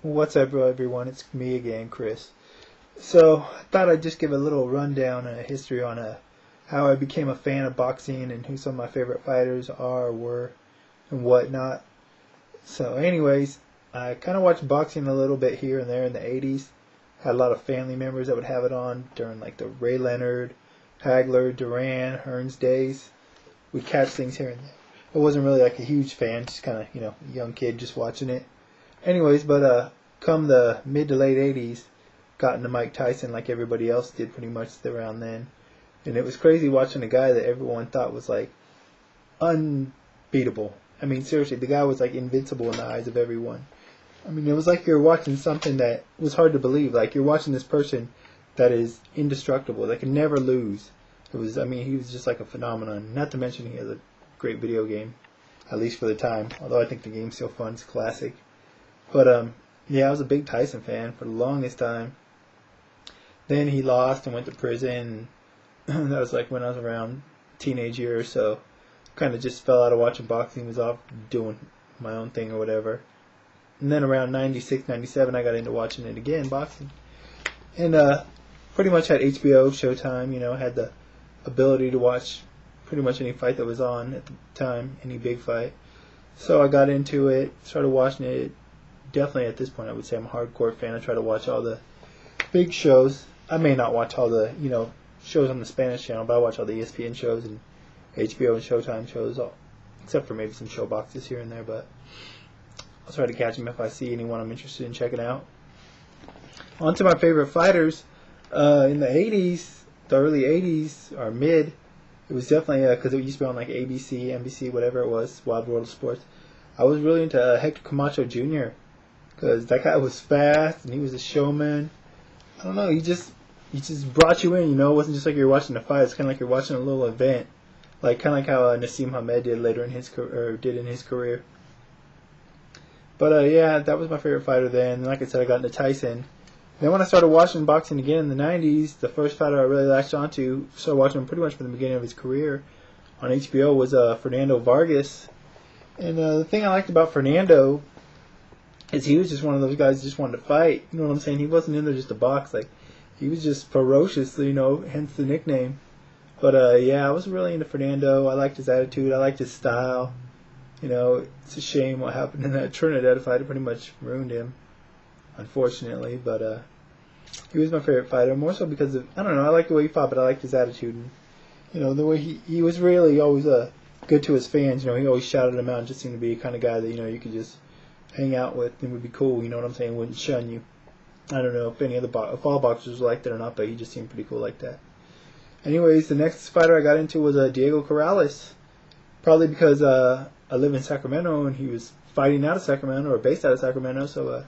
What's up, everyone? It's me again, Chris. So, I thought I'd just give a little rundown and a history on how I became a fan of boxing and who some of my favorite fighters are, were, and whatnot. So, anyways, I kind of watched boxing a little bit here and there in the 80s. Had a lot of family members that would have it on during like the Ray Leonard, Hagler, Duran, Hearns days. We'd catch things here and there. I wasn't really like a huge fan, just kind of, a young kid just watching it. Anyways, but come the mid to late 80s, got into Mike Tyson like everybody else did pretty much around then. And it was crazy watching a guy that everyone thought was like unbeatable. I mean, seriously, the guy was like invincible in the eyes of everyone. I mean, it was like you're watching something that was hard to believe. Like you're watching this person that is indestructible, that can never lose. He was just like a phenomenon. Not to mention he has a great video game, at least for the time. Although I think the game's still fun, it's a classic. But yeah, I was a big Tyson fan for the longest time. Then he lost and went to prison. That was like when I was around teenage years, so kind of just fell out of watching boxing. Was off doing my own thing or whatever. And then around 96, 97, I got into watching it again, boxing. And pretty much had HBO, Showtime, had the ability to watch pretty much any fight that was on at the time, any big fight. So I got into it, started watching it. Definitely at this point I would say I'm a hardcore fan. I try to watch all the big shows. I may not watch all the, shows on the Spanish channel, but I watch all the ESPN shows and HBO and Showtime shows, except for maybe some show boxes here and there, but I'll try to catch them if I see anyone I'm interested in checking out. On to my favorite fighters. In the 80s, the early 80s, or mid, it was definitely, because it used to be on like ABC, NBC, whatever it was, Wild World of Sports. I was really into Hector Camacho Jr., because that guy was fast and he was a showman. I don't know, he just brought you in, It wasn't just like you're watching a fight. It's kind of like you're watching a little event, like kind of like how Nassim Hamed did later in his career. But yeah, that was my favorite fighter then. And like I said, I got into Tyson. Then when I started watching boxing again in the 90s, the first fighter I really latched onto, started watching him pretty much from the beginning of his career on HBO, was Fernando Vargas. And the thing I liked about Fernando is he was just one of those guys who just wanted to fight. You know what I'm saying? He wasn't in there just to box. Like, he was just ferocious, hence the nickname. But yeah, I was really into Fernando. I liked his attitude. I liked his style. It's a shame what happened in that Trinidad fight. It pretty much ruined him, unfortunately. But he was my favorite fighter, more so because of, I don't know, I liked the way he fought, but I liked his attitude. And, the way he was really always good to his fans. He always shouted them out and just seemed to be the kind of guy that, you could just hang out with and would be cool, you know what I'm saying, wouldn't shun you. I don't know if any other if all boxers were like that or not, but he just seemed pretty cool like that. Anyways, the next fighter I got into was Diego Corrales. Probably because I live in Sacramento and he was fighting out of Sacramento or based out of Sacramento, so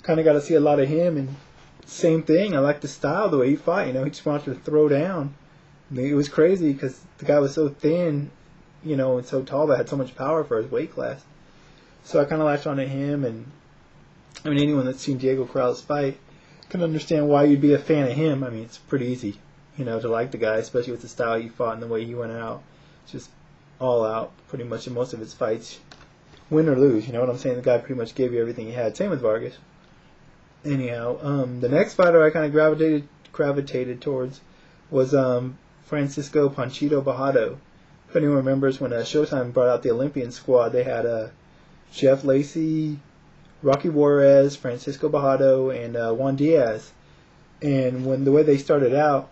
kind of got to see a lot of him. And same thing, I liked the style, the way he fought. He just wanted to throw down. It was crazy because the guy was so thin, and so tall, but had so much power for his weight class. So I kind of latched on to him, and I mean, anyone that's seen Diego Corrales fight can understand why you'd be a fan of him. I mean, it's pretty easy, to like the guy, especially with the style he fought and the way he went out. Just all out, pretty much in most of his fights. Win or lose, you know what I'm saying? The guy pretty much gave you everything he had. Same with Vargas. Anyhow, the next fighter I kind of gravitated towards was Francisco Panchito Bojado. If anyone remembers when Showtime brought out the Olympian squad, they had Jeff Lacey, Rocky Juarez, Francisco Bojado, and Juan Diaz. And the way they started out,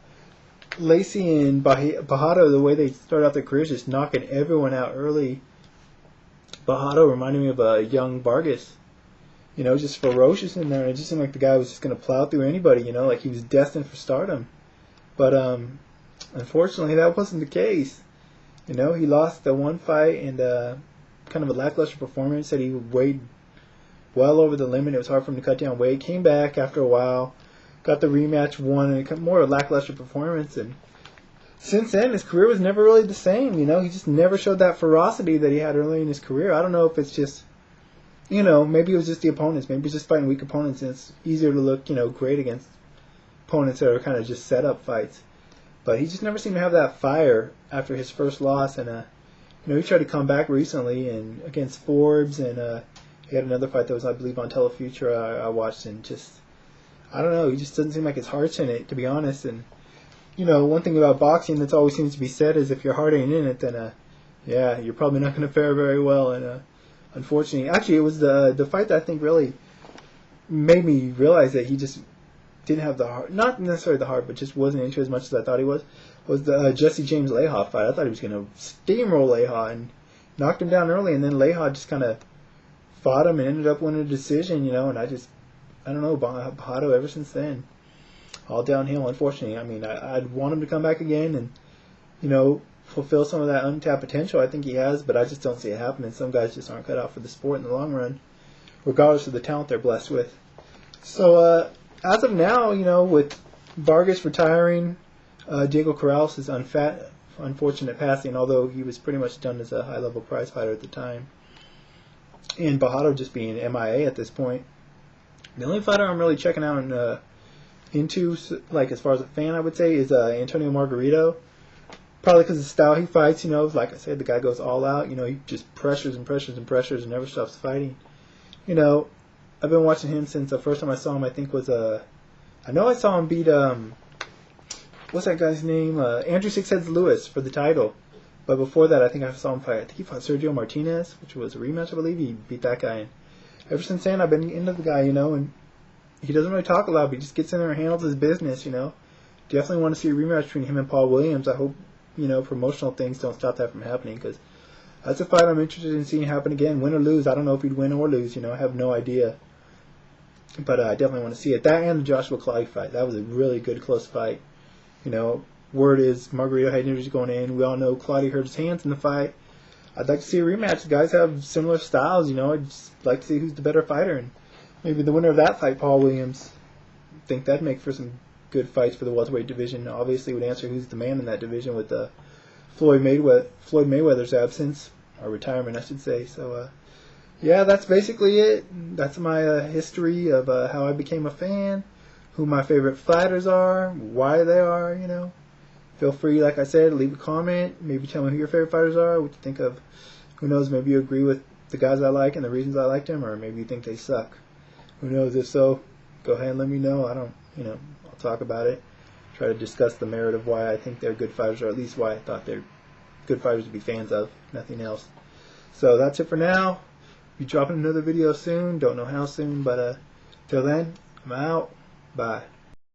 Lacey and Bojado, the way they started out their careers, just knocking everyone out early. Bojado reminded me of a young Vargas. Just ferocious in there. And it just seemed like the guy was just going to plow through anybody, like he was destined for stardom. But unfortunately, that wasn't the case. He lost the one fight and kind of a lackluster performance. Said he weighed well over the limit. It was hard for him to cut down weight. Came back after a while, got the rematch, won, and more a lackluster performance. And since then, his career was never really the same. He just never showed that ferocity that he had early in his career. I don't know if it's just, maybe it was just the opponents. Maybe he's just fighting weak opponents, and it's easier to look, great against opponents that are kind of just set up fights. But he just never seemed to have that fire after his first loss. And he tried to come back recently and against Forbes, and He had another fight that was, I believe, on Telefuture I watched, and just, I don't know, he just doesn't seem like his heart's in it, to be honest. And, you know, one thing about boxing that's always seems to be said is if your heart ain't in it, then, yeah, you're probably not going to fare very well. And, unfortunately, actually, it was the fight that I think really made me realize that he just didn't have the heart, not necessarily the heart, but just wasn't into it as much as I thought he was the Jesse James Leha fight. I thought he was going to steamroll Leha and knocked him down early, and then Leha just kind of fought him and ended up winning a decision, you know, and I don't know, Bajado ever since then, all downhill, unfortunately. I mean, I'd want him to come back again and, you know, fulfill some of that untapped potential I think he has, but I just don't see it happening. Some guys just aren't cut out for the sport in the long run, regardless of the talent they're blessed with. So, as of now, you know, with Vargas retiring, Diego Corrales' unfortunate passing, although he was pretty much done as a high-level prize fighter at the time, and Bajado just being MIA at this point, the only fighter I'm really checking out into, like as far as a fan, I would say, is Antonio Margarito. Probably because of the style he fights, you know, like I said, the guy goes all out, you know, he just pressures and pressures and pressures and never stops fighting. You know, I've been watching him since the first time I saw him, I think was, I know I saw him beat, what's that guy's name? Andrew Sixheads Lewis for the title. But before that, I think I saw him fight, I think he fought Sergio Martinez, which was a rematch, I believe. He beat that guy. And ever since then, I've been into the guy, you know, and he doesn't really talk a lot, but he just gets in there and handles his business, you know. Definitely want to see a rematch between him and Paul Williams. I hope, you know, promotional things don't stop that from happening, because that's a fight I'm interested in seeing happen again, win or lose. I don't know if he'd win or lose, you know, I have no idea. But I definitely want to see it. That and the Joshua Clyde fight. That was a really good, close fight. You know, word is Margarito had injuries going in. We all know Claudio hurt his hands in the fight. I'd like to see a rematch. The guys have similar styles, you know. I'd just like to see who's the better fighter. And maybe the winner of that fight, Paul Williams. I think that'd make for some good fights for the welterweight division. Obviously would answer who's the man in that division with Floyd Mayweather's absence, or retirement, I should say. So, yeah, that's basically it. That's my history of how I became a fan, who my favorite fighters are, why they are, you know. Feel free, like I said, leave a comment. Maybe tell me who your favorite fighters are, what you think of, who knows, maybe you agree with the guys I like and the reasons I like them, or maybe you think they suck. Who knows? If so, go ahead and let me know. I'll talk about it. Try to discuss the merit of why I think they're good fighters, or at least why I thought they're good fighters to be fans of, nothing else. So that's it for now. Be dropping another video soon. Don't know how soon, but till then, I'm out. Bye.